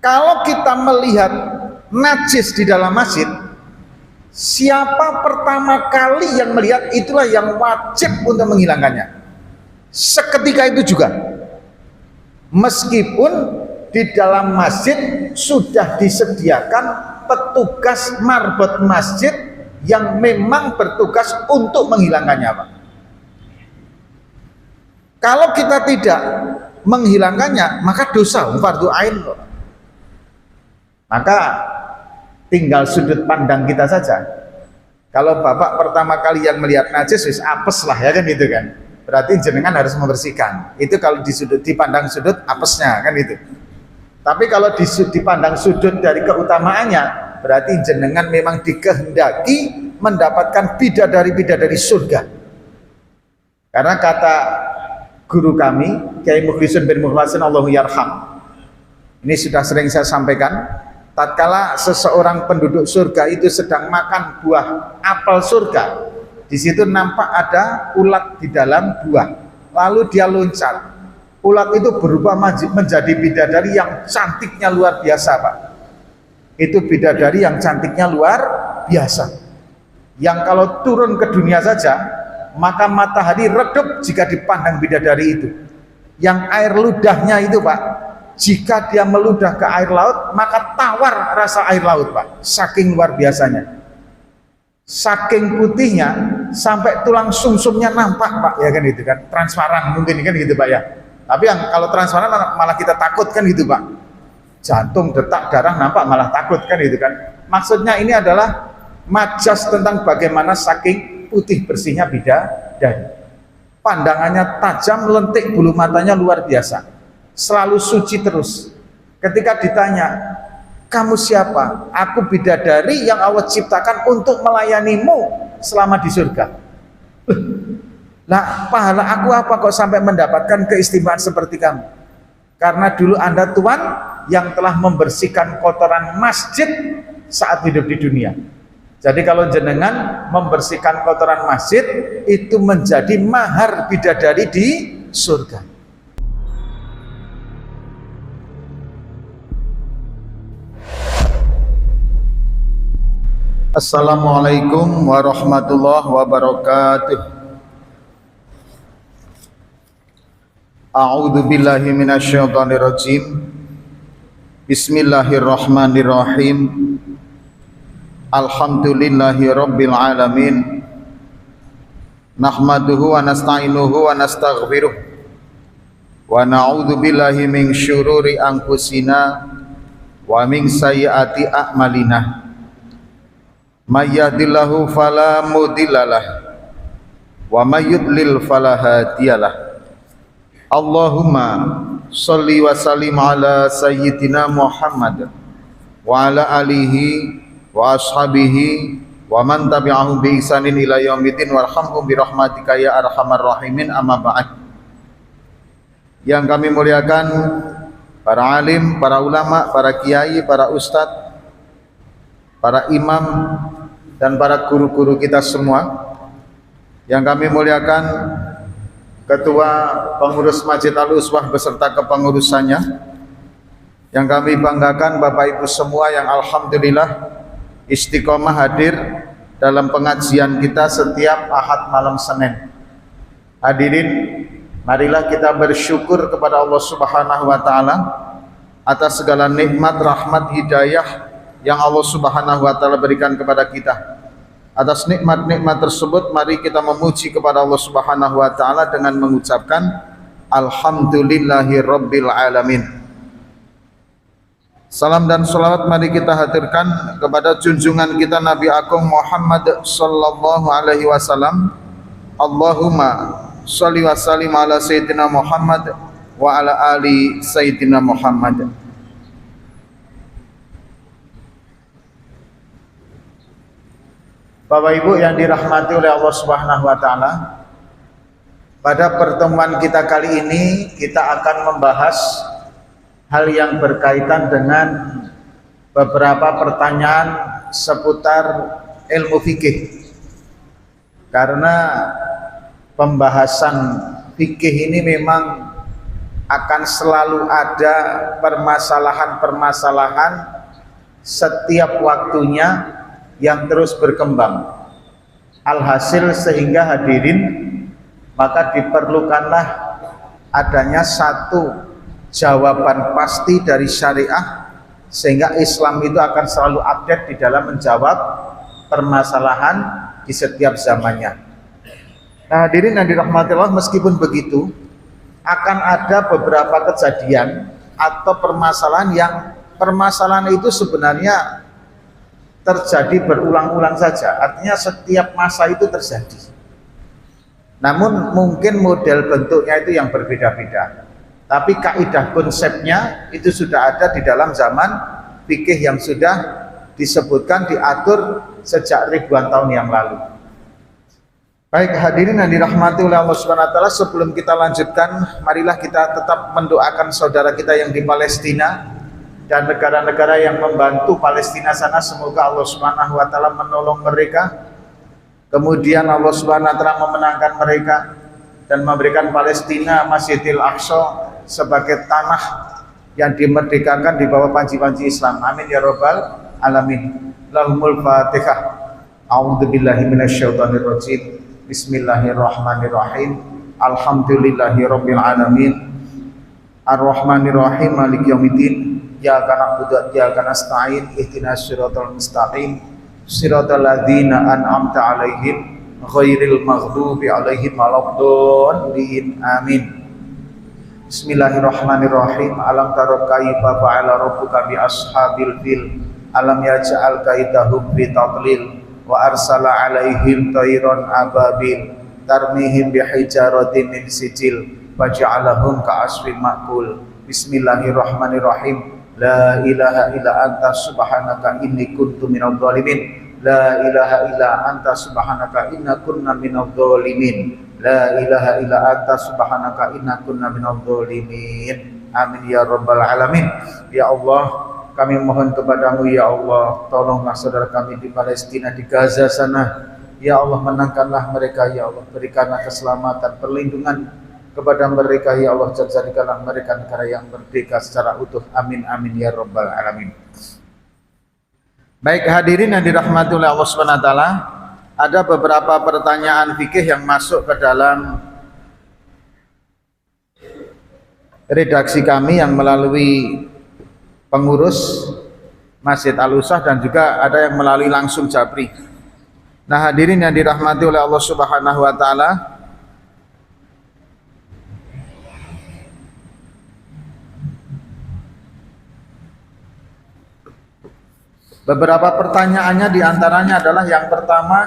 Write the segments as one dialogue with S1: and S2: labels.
S1: Kalau kita melihat najis di dalam masjid, siapa pertama kali yang melihat, itulah yang wajib untuk menghilangkannya. Seketika itu juga, meskipun di dalam masjid sudah disediakan petugas marbot masjid yang memang bertugas untuk menghilangkannya, Pak. Kalau kita tidak menghilangkannya, maka dosa fardu ain. Maka tinggal sudut pandang kita saja. Kalau bapak pertama kali yang melihat najis, wis apes lah ya kan, gitu kan. Berarti jenengan harus membersihkan. Itu kalau dipandang sudut apesnya kan itu. Tapi kalau dipandang sudut dari keutamaannya, berarti jenengan memang dikehendaki mendapatkan bidadari-bidadari surga. Karena kata guru kami, Kiai Mukhlisun bin Mukhlasin Allahu yarham, ini sudah sering saya sampaikan, tatkala seseorang penduduk surga itu sedang makan buah apel surga, di situ nampak ada ulat di dalam buah, lalu dia loncat. Ulat itu berubah menjadi bidadari yang cantiknya luar biasa, Pak. Itu bidadari yang cantiknya luar biasa, yang kalau turun ke dunia saja maka matahari redup jika dipandang bidadari itu. Yang air ludahnya itu, Pak, jika dia meludah ke air laut maka tawar rasa air laut, Pak, saking luar biasanya, saking putihnya sampai tulang sumsumnya nampak, Pak, ya kan, itu kan transparan mungkin kan gitu, Pak, ya. Tapi yang kalau transparan malah kita takut kan gitu, Pak, jantung detak darah nampak malah takut kan gitu kan. Maksudnya ini adalah majas tentang bagaimana saking putih bersihnya bidadari. Pandangannya tajam, lentik, bulu matanya luar biasa, selalu suci terus. Ketika ditanya, kamu siapa? Aku bidadari yang Allah ciptakan untuk melayanimu selama di surga. Nah, pahala aku apa kok sampai mendapatkan keistimewaan seperti kamu? Karena dulu Anda Tuhan yang telah membersihkan kotoran masjid saat hidup di dunia. Jadi kalau jenengan membersihkan kotoran masjid, itu menjadi mahar bidadari di surga. Assalamualaikum warahmatullahi wabarakatuh. A'udzu billahi minasyaitonir rajim. Bismillahirrahmanirrahim. Alhamdulillahi rabbil alamin. Nahmaduhu wa nasta'inuhu wa nastaghfiruh. Wa na'udzu billahi min syururi anfusina wa min sayyiati a'malina. May yahdihillahu fala mudhillalah wa may yudlil fala hadiyalah. Allahumma sholli wa sallim ala sayyidina Muhammad wa ala alihi wa ashabihi wa man tabi'ahum bi ihsanin ila yaumiddin warhamhum bi rahmatika ya arhamar rahimin, amma ba'd. Yang kami muliakan para alim, para ulama, para kiai, para ustadz, para imam dan para guru-guru kita semua. Yang kami muliakan Ketua Pengurus Masjid Al-Uswah beserta kepengurusannya. Yang kami banggakan Bapak Ibu semua yang alhamdulillah istiqomah hadir dalam pengajian kita setiap Ahad malam Senin. Hadirin, marilah kita bersyukur kepada Allah Subhanahu wa taala atas segala nikmat, rahmat, hidayah yang Allah Subhanahu wa taala berikan kepada kita. Atas nikmat-nikmat tersebut mari kita memuji kepada Allah Subhanahu wa taala dengan mengucapkan alhamdulillahi rabbil alamin. Salam dan salawat mari kita haturkan kepada junjungan kita Nabi Agung Muhammad sallallahu alaihi wasallam. Allahumma sholli wa sallim ala sayyidina Muhammad wa ala ali sayyidina Muhammad. Bapak Ibu yang dirahmati oleh Allah Subhanahu wa taala, pada pertemuan kita kali ini kita akan membahas hal yang berkaitan dengan beberapa pertanyaan seputar ilmu fikih. Karena pembahasan fikih ini memang akan selalu ada permasalahan-permasalahan setiap waktunya yang terus berkembang. Alhasil sehingga hadirin, maka diperlukanlah adanya satu jawaban pasti dari syariah, sehingga Islam itu akan selalu update di dalam menjawab permasalahan di setiap zamannya. Nah hadirin yang dirahmati Allah, meskipun begitu akan ada beberapa kejadian atau permasalahan itu sebenarnya terjadi berulang-ulang saja, artinya setiap masa itu terjadi, namun mungkin model bentuknya itu yang berbeda-beda, tapi kaidah konsepnya itu sudah ada di dalam zaman fikih yang sudah disebutkan, diatur sejak ribuan tahun yang lalu. Baik hadirin yang dirahmati oleh Allah Subhanahu wa taala, sebelum kita lanjutkan, marilah kita tetap mendoakan saudara kita yang di Palestina dan negara-negara yang membantu Palestina sana, semoga Allah Subhanahu wa taala menolong mereka, kemudian Allah Subhanahu wa taala memenangkan mereka dan memberikan Palestina Masjidil Aqsa sebagai tanah yang dimerdekakan di bawah panji-panji Islam. Amin ya rabbal alamin. Lahumul Fatihah. A'udzubillahi minasyaitonirrajim. Bismillahirrahmanirrahim. Alhamdulillahirabbil alamin. Arrahmanirrahim. Maliki yaumiddin. Iyyaka na'budu wa iyyaka nasta'in. Ihdinas siratal mustaqim. Siratal ladzina an'amta 'alaihim ghairil maghdubi 'alaihim waladdallin. Amin. Bismillahirrahmanirrahim. Alam tara kaifa fa'ala rabbuka bi ashabil fil. Alam yaj'al kaidahum fi tadlil. Wa arsala 'alaihim tayran ababil tarmihim bihijaratin min sijil faj'alahum ka'asfin ma'kul. Bismillahirrahmanirrahim. La ilaha illa anta subhanaka inni kuntu minadh dhalimin. La ilaha illa anta subhanaka inna kunna minadh dhalimin. La ilaha illa anta subhanaka inna kunna minadh dhalimin. Amin ya rabbal alamin. Ya Allah, kami mohon kepadamu ya Allah, tolonglah saudara kami di Palestina, di Gaza sana. Ya Allah, menangkanlah mereka ya Allah, berikanlah keselamatan, perlindungan kepada mereka ya Allah, jadikanlah mereka negara yang merdeka secara utuh. Amin amin ya rabbal alamin. Baik hadirin yang dirahmati oleh Allah Subhanahu wa taala, ada beberapa pertanyaan fikih yang masuk ke dalam redaksi kami yang melalui pengurus Masjid Al-Usah dan juga ada yang melalui langsung Japri. Nah hadirin yang dirahmati oleh Allah Subhanahu wa taala, beberapa pertanyaannya diantaranya adalah yang pertama,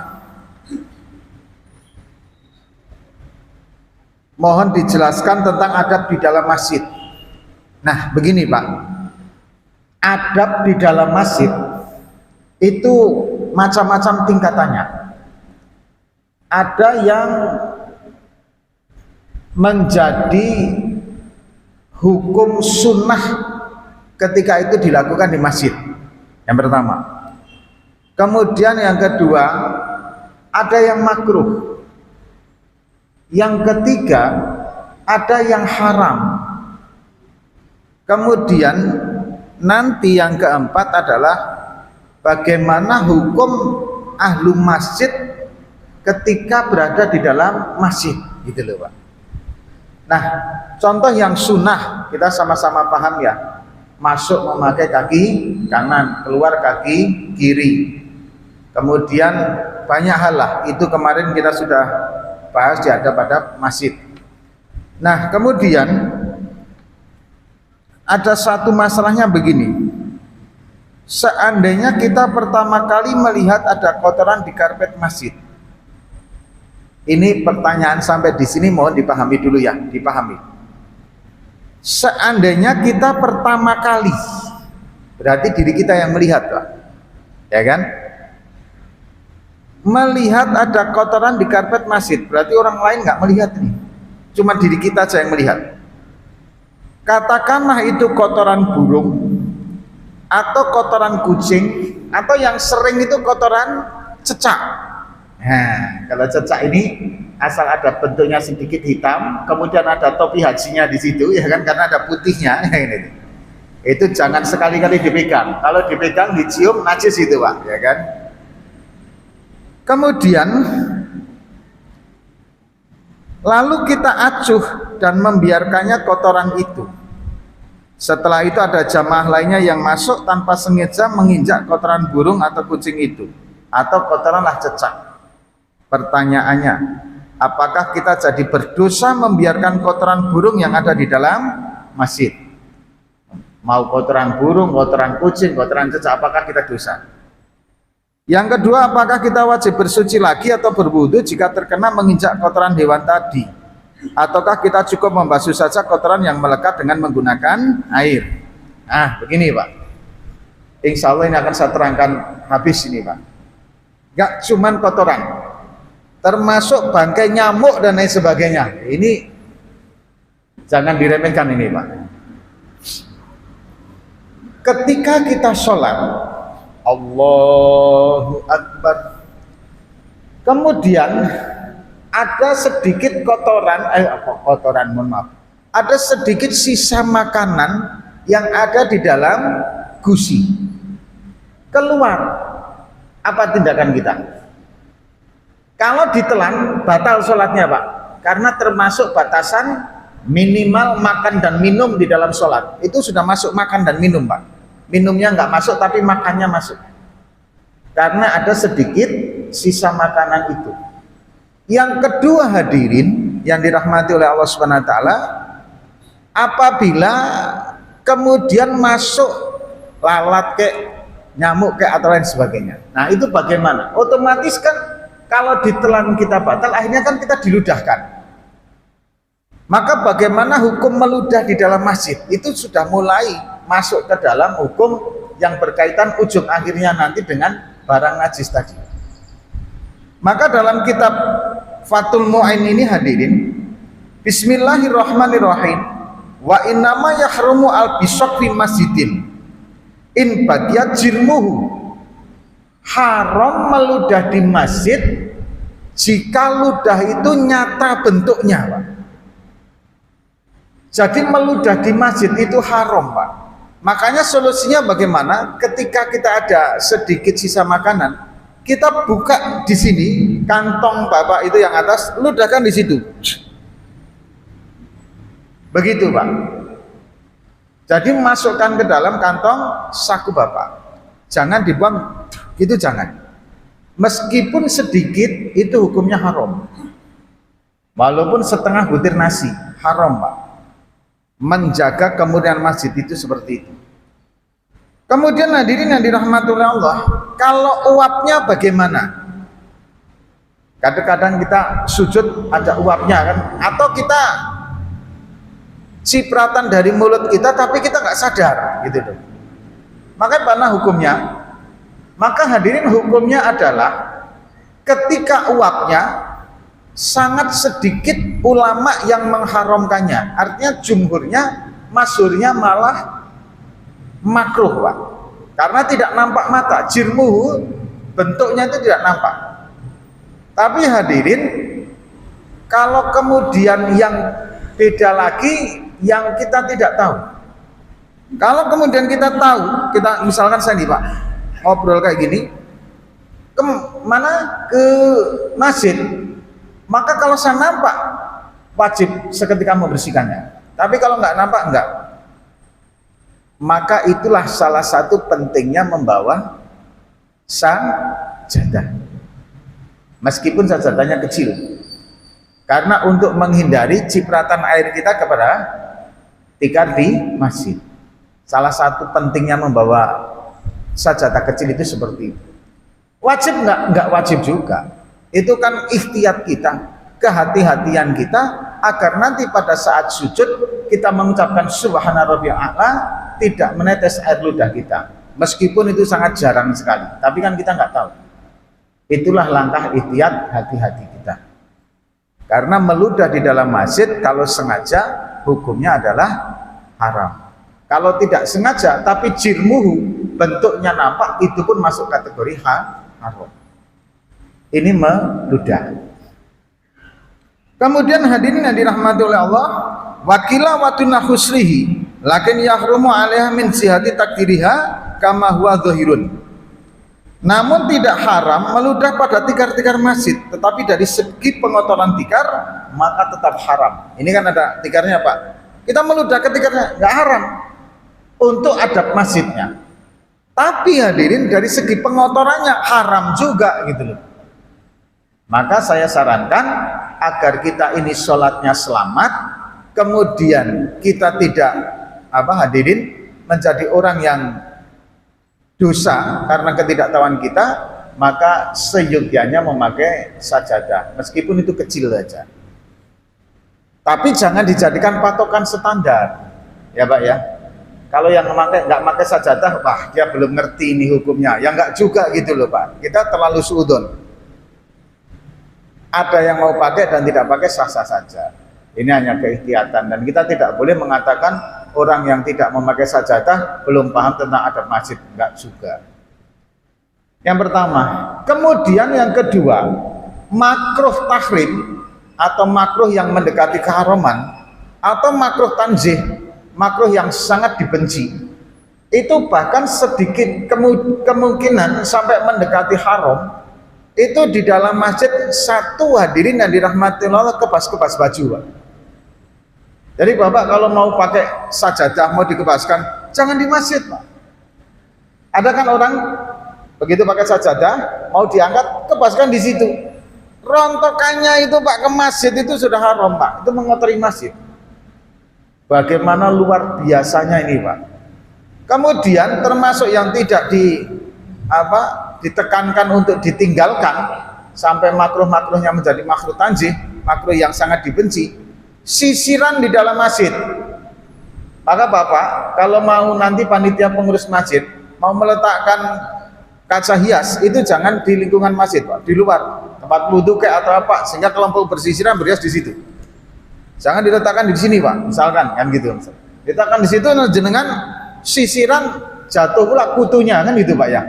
S1: mohon dijelaskan tentang adab di dalam masjid. Nah begini Pak, adab di dalam masjid itu macam-macam tingkatannya. Ada yang menjadi hukum sunnah ketika itu dilakukan di masjid, yang pertama. Kemudian yang kedua, ada yang makruh. Yang ketiga, ada yang haram. Kemudian nanti yang keempat adalah bagaimana hukum ahlu masjid ketika berada di dalam masjid, gitu loh Pak. Nah, contoh yang sunnah kita sama-sama paham ya, masuk memakai kaki kanan, keluar kaki kiri. Kemudian banyak hal lah, itu kemarin kita sudah bahas di adab-adab masjid. Nah, kemudian ada satu masalahnya begini. Seandainya kita pertama kali melihat ada kotoran di karpet masjid. Ini pertanyaan sampai di sini mohon dipahami dulu ya, dipahami. Seandainya kita pertama kali, berarti diri kita yang melihat Pak, ya kan? Melihat ada kotoran di karpet masjid, berarti orang lain nggak melihat nih, cuma diri kita aja yang melihat. Katakanlah itu kotoran burung atau kotoran kucing, atau yang sering itu kotoran cecak. Nah, kalau cecak ini asal ada bentuknya sedikit hitam, kemudian ada topi hajinya di situ, ya kan, karena ada putihnya. Itu jangan sekali-kali dipegang. Kalau dipegang, dicium, najis itu Pak, ya kan. Kemudian lalu kita acuh dan membiarkannya kotoran itu. Setelah itu ada jamaah lainnya yang masuk tanpa sengaja menginjak kotoran burung atau kucing itu, atau kotoranlah cecak. Pertanyaannya, apakah kita jadi berdosa membiarkan kotoran burung yang ada di dalam masjid? Mau kotoran burung, kotoran kucing, kotoran cecak, apakah kita dosa? Yang kedua, apakah kita wajib bersuci lagi atau berwudu jika terkena menginjak kotoran hewan tadi? Ataukah kita cukup membasuh saja kotoran yang melekat dengan menggunakan air? Nah, begini Pak. Insya Allah ini akan saya terangkan habis ini Pak. Gak cuman kotoran, termasuk bangkai nyamuk dan lain sebagainya. Ini jangan diremehkan ini Pak. Ketika kita sholat, Allahu Akbar, kemudian ada sedikit kotoran, ada sedikit sisa makanan yang ada di dalam gusi, keluar, apa tindakan kita? Kalau ditelan, batal sholatnya Pak, karena termasuk batasan minimal makan dan minum di dalam sholat. Itu sudah masuk makan dan minum Pak. Minumnya nggak masuk tapi makannya masuk, karena ada sedikit sisa makanan itu. Yang kedua hadirin yang dirahmati oleh Allah Subhanahu wa taala, apabila kemudian masuk lalat kayak nyamuk kayak atau lain sebagainya, nah itu bagaimana? Otomatis kan kalau ditelan kita batal, akhirnya kan kita diludahkan. Maka bagaimana hukum meludah di dalam masjid? Itu sudah mulai masuk ke dalam hukum yang berkaitan ujung akhirnya nanti dengan barang najis tadi. Maka dalam kitab Fathul Mu'in ini hadirin, Bismillahirrahmanirrahim, wa innama yahrumu al-bisaq fi masjidin in bagiyat jirmuhu. Haram meludah di masjid jika ludah itu nyata bentuknya Pak. Jadi meludah di masjid itu haram Pak. Makanya solusinya bagaimana? Ketika kita ada sedikit sisa makanan, kita buka di sini kantong Bapak itu yang atas, ludahkan di situ. Begitu Pak. Jadi masukkan ke dalam kantong saku Bapak. Jangan dibuang, itu jangan. Meskipun sedikit itu hukumnya haram. Walaupun setengah butir nasi, haram Pak. Menjaga kemudian masjid itu seperti itu. Kemudian hadirin yang dirahmati oleh Allah, kalau uapnya bagaimana? Kadang-kadang kita sujud ada uapnya kan, atau kita cipratan dari mulut kita tapi kita nggak sadar gitu loh. Maka mana hukumnya? Maka hadirin hukumnya adalah ketika uapnya sangat sedikit ulama yang mengharamkannya, artinya jumhurnya, masyhurnya malah makruh Pak, karena tidak nampak mata, jirmuhu bentuknya itu tidak nampak. Tapi hadirin, kalau kemudian yang beda lagi yang kita tidak tahu, kalau kemudian kita tahu, kita misalkan saya nih Pak ngobrol kayak gini, ke masjid, maka kalau saya nampak wajib seketika membersihkannya. Tapi kalau nggak nampak enggak. Maka itulah salah satu pentingnya membawa sajadah. Meskipun sajadahnya kecil. Karena untuk menghindari cipratan air kita kepada tikar di masjid. Salah satu pentingnya membawa sajadah kecil itu seperti itu. Wajib enggak? Enggak wajib juga. Itu kan ikhtiyat kita, kehati-hatian kita agar nanti pada saat sujud kita mengucapkan subhana rabbiyal a'la, tidak menetes air ludah kita. Meskipun itu sangat jarang sekali, tapi kan kita nggak tahu. Itulah langkah ikhtiyat hati-hati kita. Karena meludah di dalam masjid kalau sengaja hukumnya adalah haram. Kalau tidak sengaja tapi jirmuhu bentuknya nampak, itu pun masuk kategori haram. Ini meludah. Kemudian hadirin yang dirahmati oleh Allah, wakila watuna husrihi lakin yahrumu alaiha min sihati takdiriha kama huwa dhahirun. Namun tidak haram meludah pada tikar-tikar masjid, tetapi dari segi pengotoran tikar maka tetap haram. Ini kan ada tikarnya Pak. Kita meludah ke tikarnya nggak haram untuk adab masjidnya. Tapi hadirin dari segi pengotorannya haram juga gitu loh. Maka saya sarankan agar kita ini sholatnya selamat, kemudian kita tidak hadirin menjadi orang yang dosa karena ketidaktahuan kita, maka seyogyanya memakai sajadah meskipun itu kecil saja. Tapi jangan dijadikan patokan standar, ya Pak ya. Kalau yang nggak pakai sajadah, wah dia belum ngerti ini hukumnya. Ya nggak juga gitu loh Pak. Kita terlalu suudon. Ada yang mau pakai dan tidak pakai sah-sah saja. Ini hanya keikhtiatan dan kita tidak boleh mengatakan orang yang tidak memakai sajadah belum paham tentang adab masjid, enggak juga. Yang pertama, kemudian yang kedua, makruh tahrim atau makruh yang mendekati keharaman atau makruh tanzih, makruh yang sangat dibenci. Itu bahkan sedikit kemungkinan sampai mendekati haram. Itu di dalam masjid satu hadirin yang dirahmati Allah kebas-kebas baju Pak. Jadi Bapak kalau mau pakai sajadah mau dikebaskan jangan di masjid Pak. Ada kan orang begitu pakai sajadah mau diangkat kebaskan di situ. Rontokannya itu Pak ke masjid itu sudah haram Pak. Itu mengotori masjid. Bagaimana luar biasanya ini Pak. Kemudian termasuk yang tidak ditekankan untuk ditinggalkan sampai makruh-makruhnya menjadi makruh tanzih, makruh yang sangat dibenci, sisiran di dalam masjid. Maka Bapak kalau mau nanti panitia pengurus masjid mau meletakkan kaca hias itu jangan di lingkungan masjid Pak, di luar tempat wudhu kayak atau apa, sehingga kelompok bersisiran berhias di situ. Jangan diletakkan di sini Pak, misalkan kan gitu. Diletakkan di situ jenengan sisiran jatuh pula kutunya kan gitu Pak ya.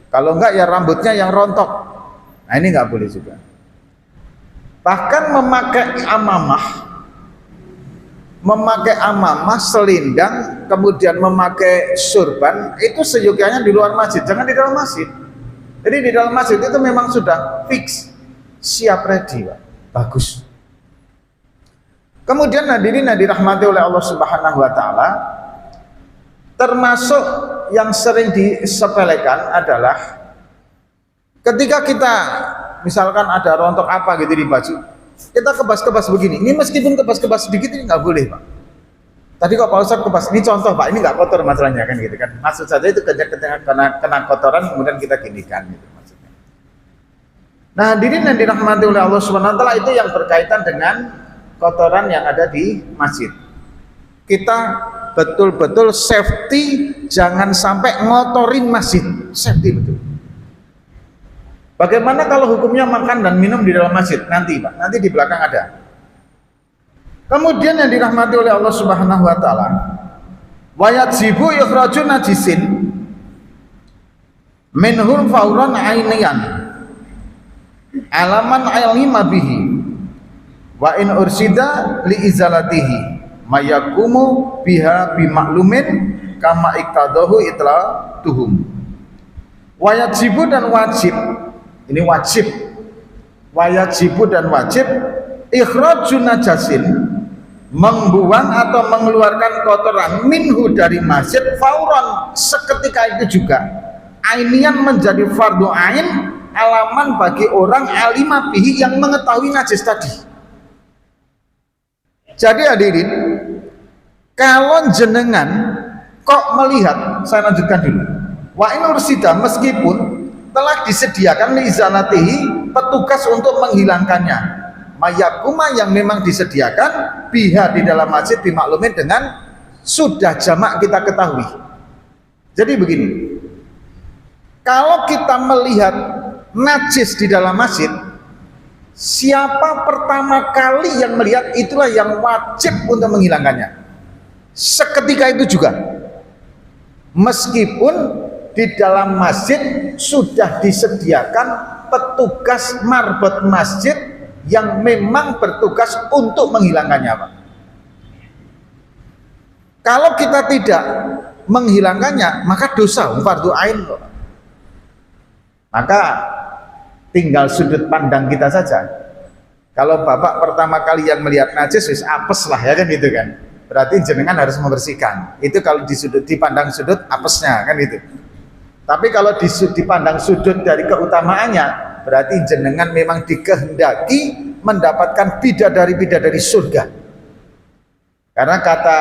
S1: Kalau enggak ya rambutnya yang rontok. Nah ini enggak boleh juga. Bahkan memakai amamah, selindang, kemudian memakai surban itu seyogyanya di luar masjid, jangan di dalam masjid. Jadi di dalam masjid itu memang sudah fix, siap ready Pak. Bagus. Kemudian hadirin yang dirahmati oleh Allah Subhanahu wa taala, termasuk yang sering disepelekan adalah ketika kita misalkan ada rontok apa gitu di baju, kita kebas-kebas begini. Ini meskipun kebas-kebas sedikit ini nggak boleh Pak. Tadi kok Pak Ustadz kebas, ini contoh Pak, ini nggak kotor masalahnya kan gitu kan. Maksud saja itu kena kotoran kemudian kita ginikan gitu maksudnya. Nah hadirin yang dirahmati oleh Allah Subhanahu wa taala, itu yang berkaitan dengan kotoran yang ada di masjid. Kita betul-betul safety, jangan sampai ngotorin masjid, safety betul. Bagaimana kalau hukumnya makan dan minum di dalam masjid? Nanti Pak, nanti di belakang ada. Kemudian yang dirahmati oleh Allah Subhanahu wa taala, wa yajibu ikhraju najisin minhum fauran ainiyan alaman ilma bihi wa in ursida li izalatihi mayakumu biha bimaklumin kama iktadahu itla tuhum. Wajibu dan wajib, ini wajib, wajibu dan wajib ikhrajun najasin, membuang atau mengeluarkan kotoran minhu dari masjid fauran, seketika itu juga, ainian menjadi fardu ain, alaman bagi orang alima bihi yang mengetahui najis tadi. Jadi hadirin, kalau jenengan kok melihat, saya lanjutkan dulu. Wa in ursida, meskipun telah disediakan liizalatihi, petugas untuk menghilangkannya, mayakuma yang memang disediakan biha di dalam masjid dimaklumin dengan sudah jamak kita ketahui. Jadi begini, kalau kita melihat najis di dalam masjid, siapa pertama kali yang melihat itulah yang wajib untuk menghilangkannya. Seketika itu juga, meskipun di dalam masjid sudah disediakan petugas marbot masjid yang memang bertugas untuk menghilangkannya, Pak. Kalau kita tidak menghilangkannya, maka dosa fardu ain. Maka tinggal sudut pandang kita saja. Kalau bapak pertama kali yang melihat najis, wis apes lah ya kan gitu kan. Berarti jenengan harus membersihkan. Itu kalau dipandang sudut apesnya kan itu. Tapi kalau dipandang sudut dari keutamaannya, berarti jenengan memang dikehendaki mendapatkan bidadari surga. Karena kata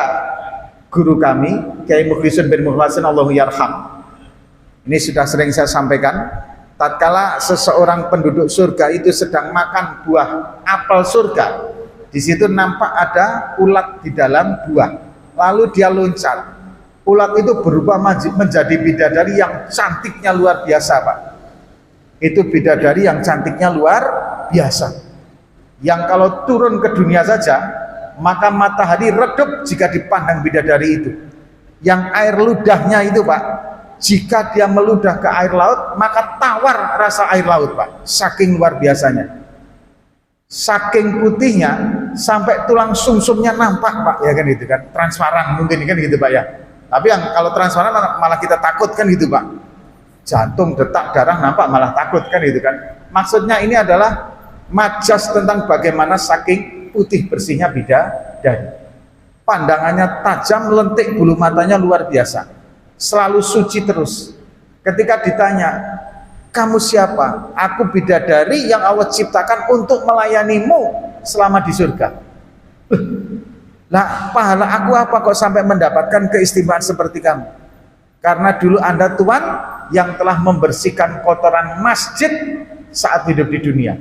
S1: guru kami, Kiai Mukhlisin bin Mukhlasin Allahu yarham, ini sudah sering saya sampaikan, tatkala seseorang penduduk surga itu sedang makan buah apel surga, di situ nampak ada ulat di dalam buah, lalu dia loncat. Ulat itu berubah menjadi bidadari yang cantiknya luar biasa, Pak. Itu bidadari yang cantiknya luar biasa, yang kalau turun ke dunia saja maka matahari redup jika dipandang bidadari itu. Yang air ludahnya itu, Pak, jika dia meludah ke air laut, maka tawar rasa air laut, Pak. Saking luar biasanya, saking putihnya, sampai tulang sumsumnya nampak, Pak, ya kan itu kan, transparan mungkin kan gitu, Pak ya. Tapi yang kalau transparan malah kita takut kan gitu, Pak. Jantung, detak, darah nampak malah takut kan gitu kan. Maksudnya ini adalah majas tentang bagaimana saking putih bersihnya bidadari. Pandangannya tajam, lentik, bulu matanya luar biasa, selalu suci terus. Ketika ditanya, kamu siapa? Aku bidadari yang Allah ciptakan untuk melayanimu selama di surga. Lah, pahala aku apa kok sampai mendapatkan keistimewaan seperti kamu? Karena dulu Anda Tuhan yang telah membersihkan kotoran masjid saat hidup di dunia.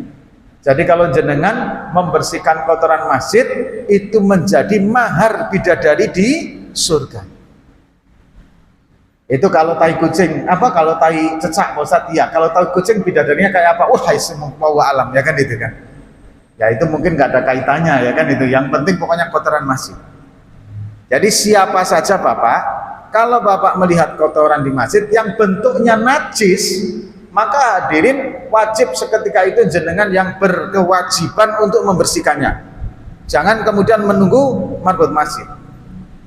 S1: Jadi kalau jenengan membersihkan kotoran masjid, itu menjadi mahar bidadari di surga. Itu kalau tai kucing, apa kalau tai cecak, Pak Ustadz? Iya, kalau tai kucing bidadarinya kayak apa? Wah, semua alam ya kan itu kan. Ya itu mungkin nggak ada kaitannya ya kan itu. Yang penting pokoknya kotoran masjid. Jadi siapa saja Bapak, kalau Bapak melihat kotoran di masjid yang bentuknya najis, maka hadirin wajib seketika itu jenengan yang berkewajiban untuk membersihkannya. Jangan kemudian menunggu marbot masjid.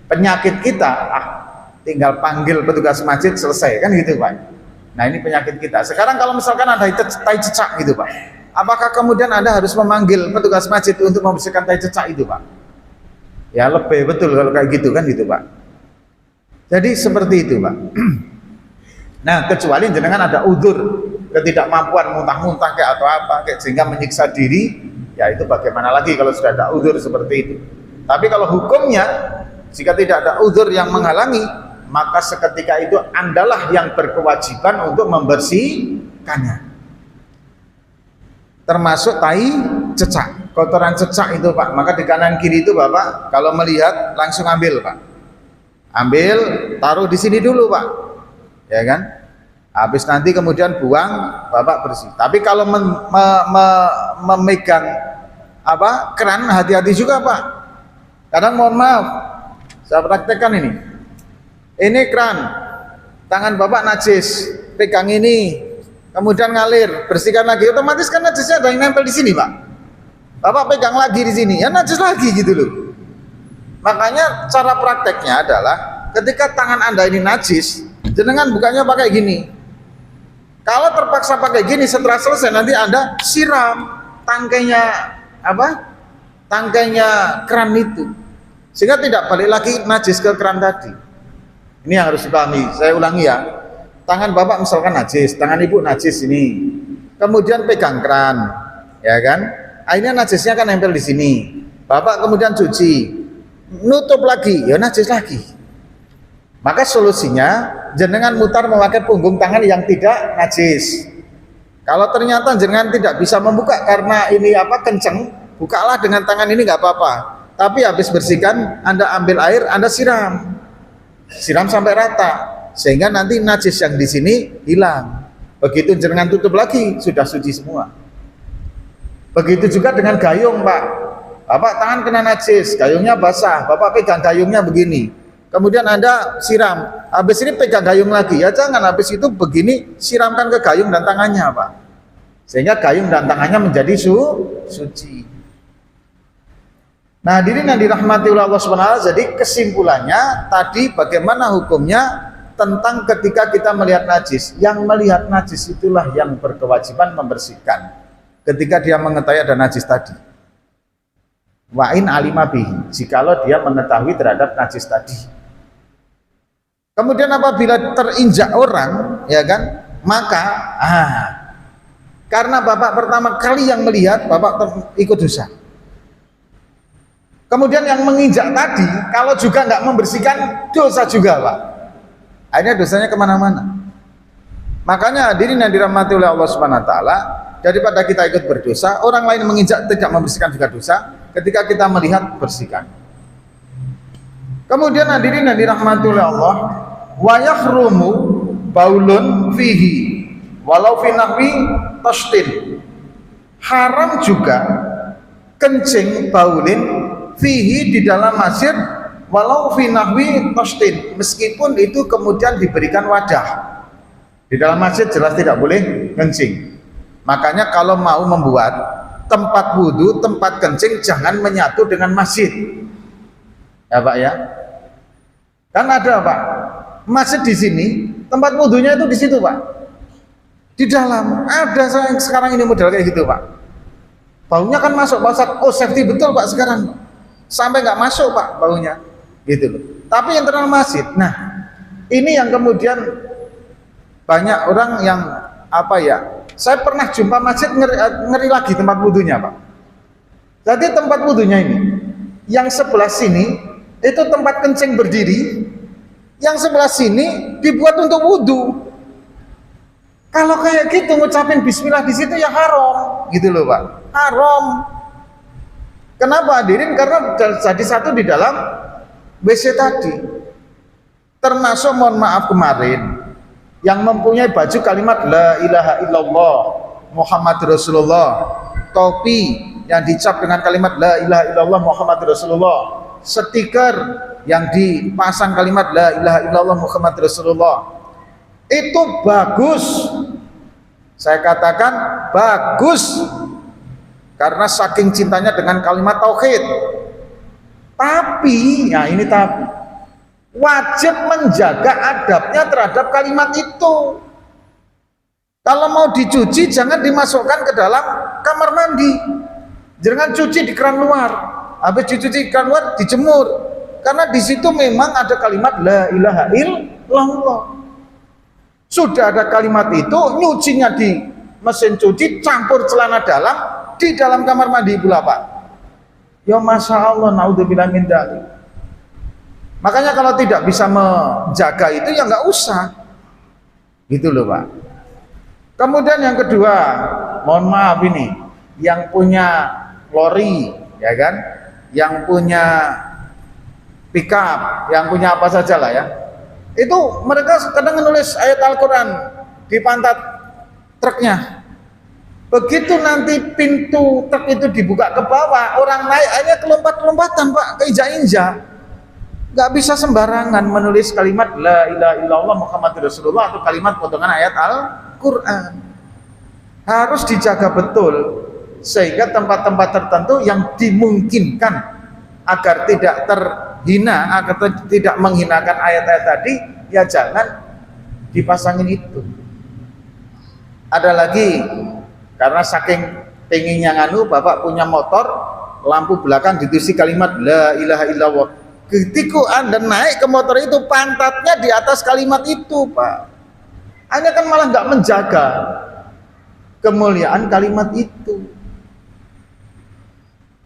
S1: Penyakit kita, tinggal panggil petugas masjid selesai kan gitu, Pak. Nah ini penyakit kita. Sekarang kalau misalkan ada tai cecak gitu, Pak, apakah kemudian Anda harus memanggil petugas masjid untuk membersihkan tai cecak itu, Pak? Ya lebih betul kalau kayak gitu kan gitu, Pak. Jadi seperti itu, Pak. Nah kecuali jenengan ada udzur, ketidakmampuan muntah-muntah kayak atau apa kayak sehingga menyiksa diri, ya itu bagaimana lagi kalau sudah ada udzur seperti itu. Tapi kalau hukumnya, jika tidak ada udzur yang menghalangi, maka seketika itu Andalah yang berkewajiban untuk membersihkannya. Termasuk tai cecak, kotoran cecak itu, Pak. Maka di kanan kiri itu Bapak kalau melihat langsung ambil, Pak. Ambil, taruh di sini dulu, Pak. Ya kan? Habis nanti kemudian buang, Bapak bersih. Tapi kalau memegang apa keran, hati-hati juga, Pak. Kadang mohon maaf, saya praktekkan ini. Ini keran, tangan Bapak najis, pegang ini, kemudian ngalir, bersihkan lagi, otomatis kan najisnya ada yang nempel di sini, Pak. Bapak pegang lagi di sini, ya najis lagi gitu loh. Makanya cara prakteknya adalah ketika tangan Anda ini najis, jenengan bukannya pakai gini. Kalau terpaksa pakai gini, setelah selesai nanti Anda siram tangkainya apa? Tangkainya keran itu, sehingga tidak balik lagi najis ke keran tadi. Ini yang harus dipahami. Saya ulangi ya. Tangan Bapak misalkan najis, tangan Ibu najis ini. Kemudian pegang keran, ya kan? Akhirnya najisnya kan nempel di sini. Bapak kemudian cuci, nutup lagi, ya najis lagi. Maka solusinya jenengan mutar memakai punggung tangan yang tidak najis. Kalau ternyata jenengan tidak bisa membuka karena ini apa kenceng, bukalah dengan tangan ini nggak apa-apa. Tapi habis bersihkan, Anda ambil air, Anda siram sampai rata, sehingga nanti najis yang di sini hilang. Begitu jenengan tutup lagi, sudah suci semua. Begitu juga dengan gayung, Pak. Bapak tangan kena najis, gayungnya basah, Bapak pegang gayungnya begini. Kemudian Anda siram, habis ini pegang gayung lagi, ya jangan habis itu begini siramkan ke gayung dan tangannya, Pak. sehingga gayung dan tangannya menjadi suci. Nah, hadirin yang dirahmati oleh Allah Subhanahu wa taala, jadi kesimpulannya tadi bagaimana hukumnya tentang ketika kita melihat najis. Yang melihat najis itulah yang berkewajiban membersihkan ketika dia mengetahui ada najis tadi. Wa in alima bihi, jikalau dia mengetahui terhadap najis tadi. Kemudian apabila terinjak orang, ya kan, maka karena bapak pertama kali yang melihat, bapak ikut dosa. Kemudian yang menginjak tadi, kalau juga nggak membersihkan, dosa juga, Pak. Akhirnya dosanya kemana-mana. Makanya hadirin yang dirahmati oleh Allah Subhanahu wa taala, daripada kita ikut berdosa, orang lain menginjak tidak membersihkan juga dosa. Ketika kita melihat, bersihkan. Kemudian hadirin yang dirahmati oleh Allah, wa yahrumu baulun fihi walau fi nahwi tastin. Haram juga kencing baulin fihi di dalam masjid walau fi nahwi tastin, meskipun itu kemudian diberikan wadah. Di dalam masjid jelas tidak boleh kencing. Makanya kalau mau membuat tempat wudhu, tempat kencing jangan menyatu dengan masjid, ya Pak ya. Kan ada Pak, masjid di sini, tempat wudhunya itu di situ Pak, di dalam. Ada sekarang ini model kayak gitu Pak. Baunya kan masuk Pak Ustadz. Oh safety betul Pak sekarang, sampai nggak masuk Pak baunya, gitu loh. Tapi internal masjid, nah ini yang kemudian banyak orang yang apa ya. Saya pernah jumpa masjid ngeri lagi tempat wudhunya Pak. Jadi tempat wudhunya ini, yang sebelah sini itu tempat kencing berdiri, yang sebelah sini dibuat untuk wudhu. Kalau kayak gitu ngucapin bismillah di situ ya haram, gitu loh Pak. Haram. Kenapa hadirin? Karena jadi satu di dalam WC tadi. Termasuk mohon maaf kemarin yang mempunyai baju kalimat la ilaha illallah Muhammad Rasulullah, topi yang dicap dengan kalimat la ilaha illallah Muhammad Rasulullah, stiker yang dipasang kalimat la ilaha illallah Muhammad Rasulullah, itu bagus. Saya katakan bagus karena saking cintanya dengan kalimat tauhid. Tapi, ya ini tapi wajib menjaga adabnya terhadap kalimat itu. Kalau mau dicuci jangan dimasukkan ke dalam kamar mandi, jangan cuci di keran luar. Habis dicuci di keran luar dijemur, karena di situ memang ada kalimat la ilaha illallah. Sudah ada kalimat itu, nyucinya di mesin cuci, campur celana dalam di dalam kamar mandi pula Pak. Ya masya Allah, naudzubillah min dzalik. Makanya kalau tidak bisa menjaga itu ya nggak usah, gitu loh Pak. Kemudian yang kedua, mohon maaf ini, yang punya lori, ya kan, yang punya pickup, yang punya apa saja lah ya, itu mereka kadang menulis ayat Al-Quran di pantat truknya. Begitu nanti pintu truk itu dibuka ke bawah, orang naik hanya kelompat-kelompatan Pak, keinjak-injak. Gak bisa sembarangan menulis kalimat la ilaha illallah Muhammad Rasulullah atau kalimat potongan ayat Al-Quran. Harus dijaga betul sehingga tempat-tempat tertentu yang dimungkinkan agar tidak terhina, agar tidak menghinakan ayat-ayat tadi, ya jangan dipasangin itu. Ada lagi, karena saking pengennya nganu, bapak punya motor, lampu belakang ditulis kalimat la ilaha illallah. Ketika Anda naik ke motor itu, pantatnya di atas kalimat itu Pak. Anda kan malah nggak menjaga kemuliaan kalimat itu.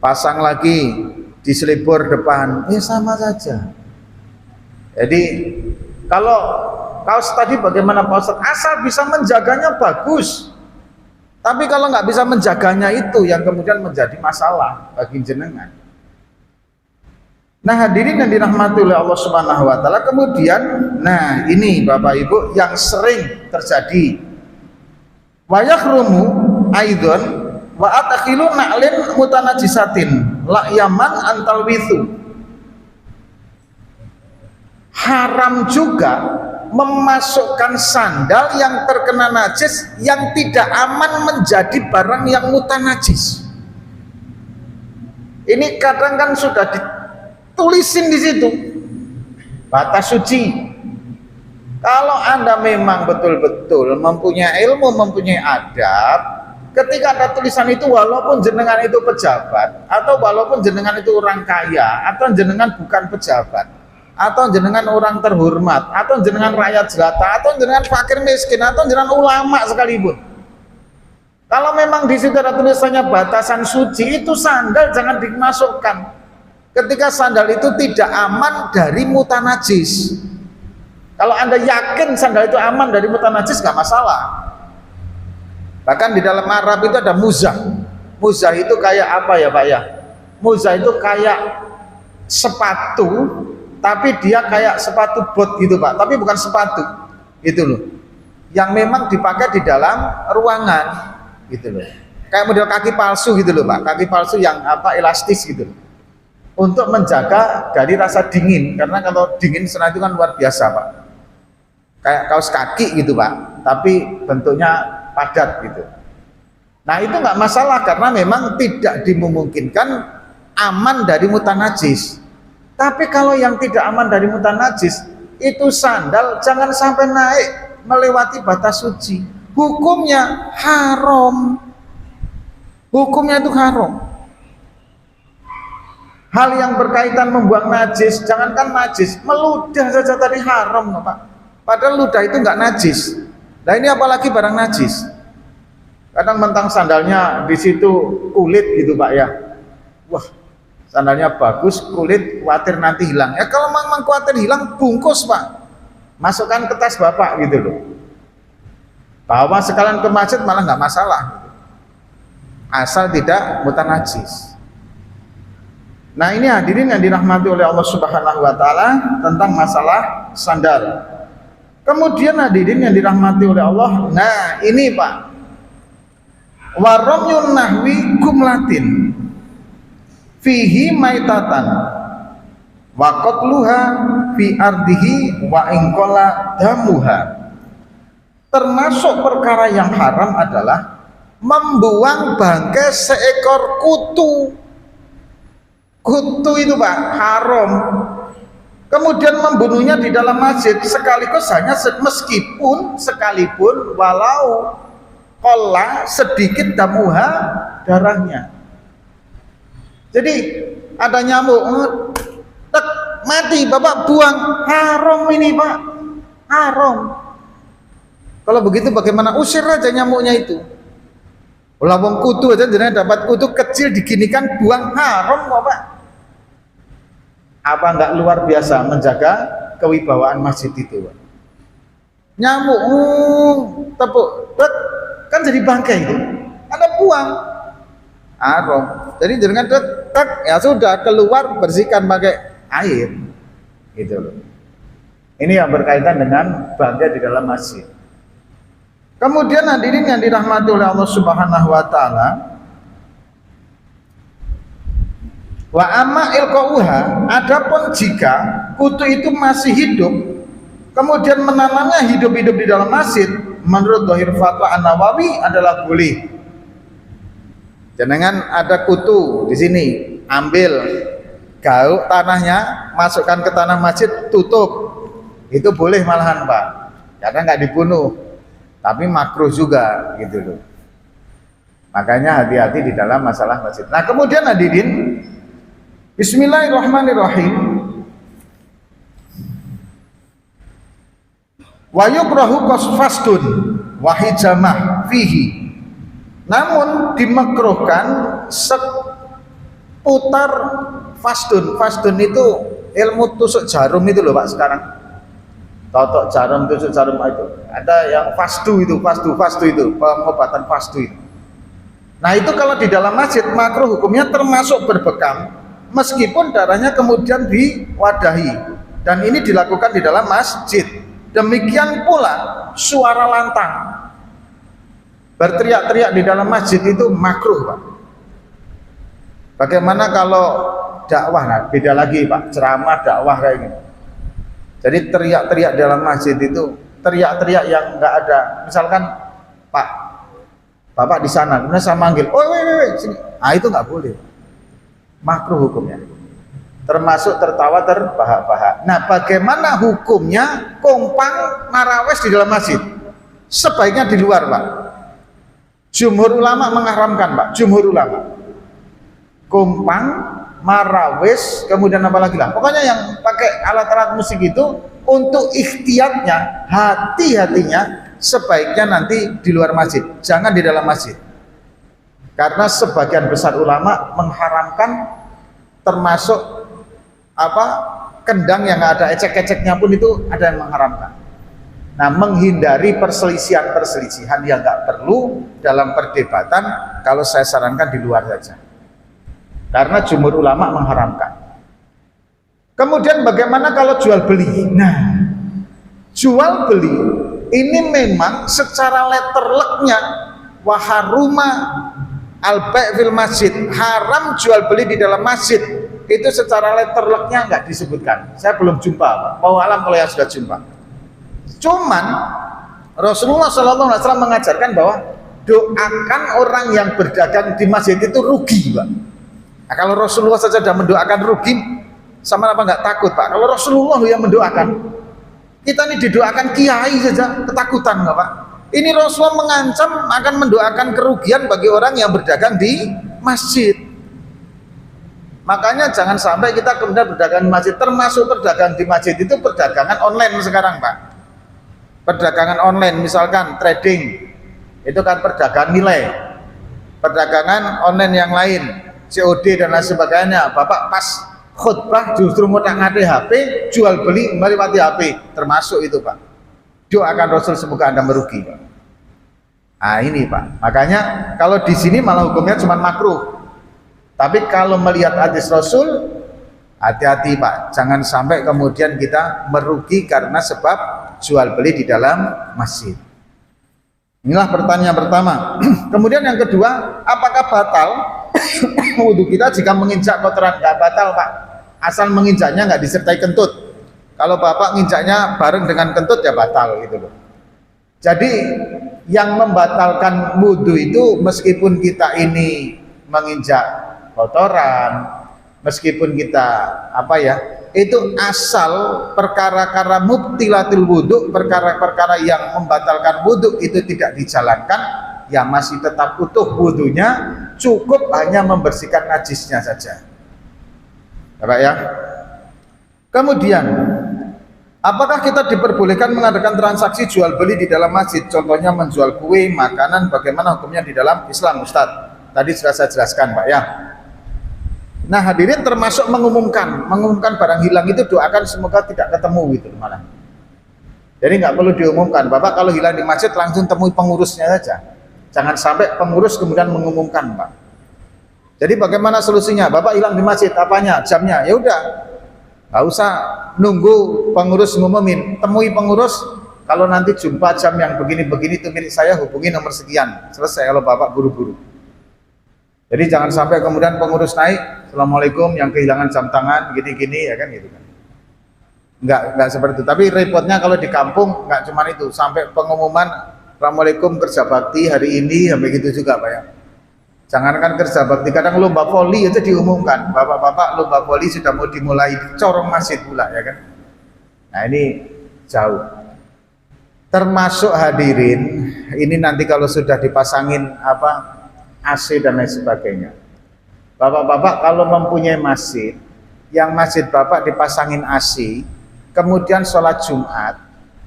S1: Pasang lagi di selebor depan, sama saja. Jadi kalau kaos tadi bagaimana Pak Ustadz? Asal bisa menjaganya bagus. Tapi kalau nggak bisa menjaganya itu yang kemudian menjadi masalah bagi jenengan. Nah hadirin yang dirahmati oleh Allah Subhanahu wa taala, kemudian nah ini Bapak Ibu yang sering terjadi, wa yakhrumu aidon wa atakhilu na'lin mutanajisatin la yaman antal withu. haram juga memasukkan sandal yang terkena najis yang tidak aman menjadi barang yang mutanajis. Ini kadang kan sudah ditulisin di situ batas suci. Kalau Anda memang betul-betul mempunyai ilmu, mempunyai adab, ketika ada tulisan itu, walaupun jenengan itu pejabat, atau walaupun jenengan itu orang kaya, atau jenengan bukan pejabat, atau jenengan orang terhormat, atau jenengan rakyat jelata, atau jenengan fakir miskin, atau jenengan ulama sekalipun, kalau memang di situ ada tulisannya batasan suci, itu sandal jangan dimasukkan ketika sandal itu tidak aman dari mutanajis. Kalau Anda yakin sandal itu aman dari mutanajis, nggak masalah. Bahkan di dalam Arab itu ada muzah. Muzah itu kayak apa ya Pak ya? Muzah itu kayak sepatu, tapi dia kayak sepatu bot gitu Pak, tapi bukan sepatu gitu loh, yang memang dipakai di dalam ruangan gitu loh, kayak model kaki palsu gitu loh Pak, kaki palsu yang apa, elastis gitu loh, untuk menjaga dari rasa dingin, karena kalau dingin sana itu kan luar biasa Pak, kayak kaos kaki gitu Pak, tapi bentuknya padat gitu. Nah itu nggak masalah karena memang tidak dimungkinkan aman dari mutanajis. Tapi kalau yang tidak aman dari mutanajis itu sandal jangan sampai naik melewati batas suci, hukumnya haram, hukumnya itu haram. Hal yang berkaitan membuang najis, jangankan najis, meludah saja tadi haram Pak, padahal ludah itu nggak najis. Nah ini apalagi barang najis. Kadang mentang sandalnya di situ kulit gitu Pak ya, wah sandalnya bagus, kulit khawatir nanti hilang. Ya kalau memang khawatir hilang, bungkus Pak, masukkan ke tas Bapak gitu loh, bawa sekalian ke masjid malah nggak masalah gitu. Asal tidak mutanajis. Nah ini hadirin yang dirahmati oleh Allah Subhanahu wa Ta'ala tentang masalah sandal. Kemudian hadirin yang dirahmati oleh Allah, nah ini Pak, waramyun nahwi kumlatin fihi maitatan wa qatluha fi ardihi wa ingqala damuha. Termasuk perkara yang haram adalah membuang bangkai seekor kutu. Kutu itu Pak haram. Kemudian membunuhnya di dalam masjid sekaligus hanya sekalipun walau kola sedikit damuha darahnya. Jadi ada nyamuk tek, mati Bapak buang, haram ini Pak, haram. Kalau begitu bagaimana, usir aja nyamuknya itu. Walaupun kutu aja jangan dapat kutu kecil diginikan buang, haram kok Pak. Apa enggak luar biasa menjaga kewibawaan masjid itu Pak? Nyamuk tepuk kan jadi bangkai itu, Anda buang, haram. Jadi jangan tek, ya sudah keluar, bersihkan pakai air gitu loh. Ini yang berkaitan dengan bangkai di dalam masjid. Kemudian hadirin yang dirahmati oleh Allah Subhanahu wa Ta'ala, wa amma ilqauha, adapun jika kutu itu masih hidup kemudian menanamnya hidup-hidup di dalam masjid, menurut Dhahir Fatwa An-Nawawi adalah boleh. Jangan ada kutu di sini, ambil gauk tanahnya, masukkan ke tanah masjid, tutup, itu boleh malahan Pak, karena nggak dibunuh, tapi makruh juga gitu loh. Makanya hati-hati di dalam masalah masjid. Nah kemudian hadirin, bismillahirrahmanirrahim. Wa yukrahu qasfastun wa hijamah fihi. Namun dimakruhkan seputar fastun. Fastun itu ilmu tusuk jarum itu loh Pak sekarang. Totok jarum, tusuk jarum itu. Ada yang fastu itu, fastu itu, pengobatan fastu itu. Nah itu kalau di dalam masjid makruh hukumnya termasuk berbekam, meskipun darahnya kemudian diwadahi, dan ini dilakukan di dalam masjid. Demikian pula suara lantang, berteriak-teriak di dalam masjid itu makruh Pak. Bagaimana kalau dakwah? Nah, beda lagi Pak, ceramah dakwah kayak gini. Jadi teriak-teriak dalam masjid itu teriak-teriak yang nggak ada. Misalkan Pak, Bapak di sana, kemudian saya manggil, oh woi sini. Ah itu nggak boleh, makruh hukumnya. Termasuk tertawa terbahak-bahak. Nah, bagaimana hukumnya kompang marawis di dalam masjid? Sebaiknya di luar, Pak. Jumhur ulama mengharamkan, Pak. Jumhur ulama. Kompang, marawis, kemudian apa lagi lah? Pokoknya yang pakai alat-alat musik itu untuk ikhtiyatnya, hati-hatinya sebaiknya nanti di luar masjid, jangan di dalam masjid. Karena sebagian besar ulama mengharamkan, termasuk kendang yang ada ecek-eceknya pun itu ada yang mengharamkan. Nah, menghindari perselisihan yang nggak perlu dalam perdebatan, kalau saya sarankan di luar saja. Karena jumhur ulama mengharamkan. Kemudian bagaimana kalau jual beli? Nah, jual beli ini memang secara letterleknya waharuma al-bai' fil masjid, haram jual beli di dalam masjid. Itu secara letterleknya nggak disebutkan. Saya belum jumpa, mau alam kalau yang sudah jumpa. Cuman Rasulullah SAW mengajarkan bahwa doakan orang yang berdagang di masjid itu rugi, Pak. Nah, kalau Rasulullah saja sudah mendoakan rugi, sama apa nggak takut, Pak? Kalau Rasulullah yang mendoakan, kita ini didoakan kiai saja ketakutan, nggak, Pak? Ini Rasulullah mengancam akan mendoakan kerugian bagi orang yang berdagang di masjid. Makanya jangan sampai kita kemudian berdagang di masjid, termasuk berdagang di masjid itu perdagangan online sekarang, Pak. Perdagangan online, misalkan trading, itu kan perdagangan nilai. Perdagangan online yang lain, COD dan lain sebagainya. Bapak pas khutbah justru mau ngade HP, jual beli kembali mati HP, termasuk itu, Pak. Doakan Rasul semoga Anda merugi, Pak. Nah ini, Pak. Makanya kalau di sini malah hukumnya cuma makruh. Tapi kalau melihat hadis Rasul, hati-hati, Pak. Jangan sampai kemudian kita merugi karena sebab jual beli di dalam masjid. Inilah pertanyaan pertama. Kemudian yang kedua, apakah batal wudhu kita jika menginjak kotoran? Nggak batal, Pak. Asal menginjaknya nggak disertai kentut. Kalau Bapak nginjaknya bareng dengan kentut ya batal gitu loh. Jadi yang membatalkan wudhu itu meskipun kita ini menginjak kotoran, meskipun kita itu asal perkara-perkara mubtilatil wudhu, perkara-perkara yang membatalkan wudhu itu tidak dijalankan, ya masih tetap utuh wudhunya, cukup hanya membersihkan najisnya saja, ya Pak ya. Kemudian apakah kita diperbolehkan mengadakan transaksi jual beli di dalam masjid, contohnya menjual kue, makanan, bagaimana hukumnya di dalam Islam, Ustadz? Tadi sudah saya jelaskan, Pak ya. Nah, hadirin, termasuk mengumumkan barang hilang itu doakan semoga tidak ketemu gitu malah. Jadi nggak perlu diumumkan. Bapak kalau hilang di masjid langsung temui pengurusnya saja. Jangan sampai pengurus kemudian mengumumkan, Pak. Jadi bagaimana solusinya? Bapak hilang di masjid, apanya? Jamnya. Ya udah. Nggak usah nunggu pengurus ngumumin. Temui pengurus, kalau nanti jumpa jam yang begini-begini itu milik saya, hubungi nomor sekian. Selesai kalau Bapak buru-buru. Jadi jangan sampai kemudian pengurus naik, Assalamualaikum, yang kehilangan jam tangan, gini-gini, ya kan gitu kan. Enggak seperti itu. Tapi repotnya kalau di kampung enggak cuma itu, sampai pengumuman Assalamualaikum kerja bakti hari ini, sampai gitu juga, Pak ya. Jangankan kerja bakti, kadang lomba voli itu diumumkan, bapak-bapak lomba voli sudah mau dimulai, corong masjid pula, ya kan. Nah ini jauh. Termasuk hadirin, ini nanti kalau sudah dipasangin AC dan lain sebagainya. Bapak-bapak kalau mempunyai masjid, yang masjid Bapak dipasangin AC, kemudian sholat Jumat,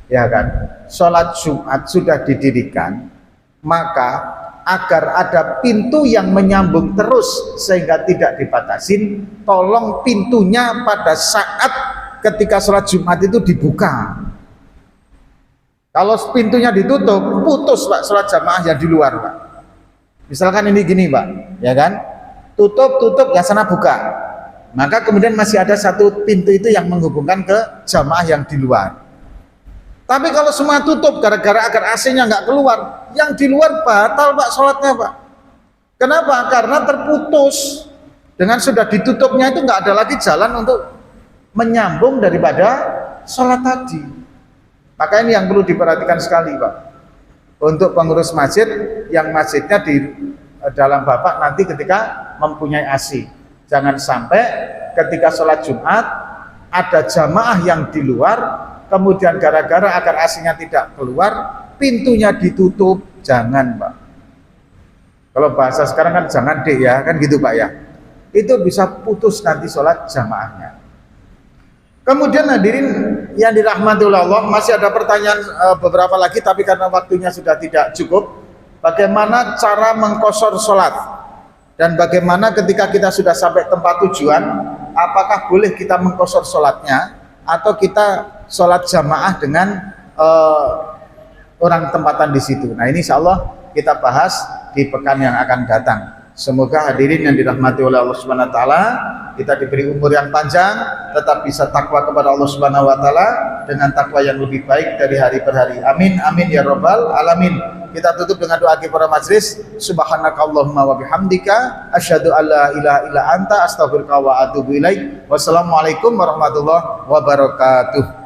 S1: ya kan, sholat Jumat sudah didirikan, maka agar ada pintu yang menyambung terus sehingga tidak dibatasin, tolong pintunya pada saat ketika sholat Jumat itu dibuka. Kalau pintunya ditutup, putus, Pak, sholat jamaah yang di luar, Pak. Misalkan ini gini, Pak, ya kan, tutup ya sana buka, maka kemudian masih ada satu pintu itu yang menghubungkan ke jamaah yang di luar. Tapi kalau semua tutup gara-gara agar AC-nya nggak keluar, yang di luar batal, Pak, sholatnya, Pak. Kenapa? Karena terputus. Dengan sudah ditutupnya itu nggak ada lagi jalan untuk menyambung daripada sholat tadi. Maka ini yang perlu diperhatikan sekali Pak, untuk pengurus masjid yang masjidnya di dalam Bapak nanti ketika mempunyai AC, jangan sampai ketika sholat Jumat ada jamaah yang di luar, kemudian gara-gara agar AC-nya tidak keluar, pintunya ditutup. Jangan Pak, kalau bahasa sekarang kan jangan deh ya, kan gitu Pak ya, itu bisa putus nanti sholat jamaahnya. Kemudian hadirin yang dirahmati oleh Allah, masih ada pertanyaan beberapa lagi, tapi karena waktunya sudah tidak cukup. Bagaimana cara mengqashar sholat, dan bagaimana ketika kita sudah sampai tempat tujuan, apakah boleh kita mengqashar sholatnya atau kita sholat jamaah dengan orang tempatan di situ. Nah ini insya Allah kita bahas di pekan yang akan datang. Semoga hadirin yang dirahmati oleh Allah Subhanahu wa taala, kita diberi umur yang panjang, tetap bisa takwa kepada Allah Subhanahu wa taala dengan takwa yang lebih baik dari hari per hari. Amin amin ya rabbal alamin. Kita tutup dengan doa kifarah majlis. Subhanakallahumma wa bihamdika asyhadu an la ilaha illa anta astaghfiruka wa atubu ilaik. Wassalamualaikum warahmatullahi wabarakatuh.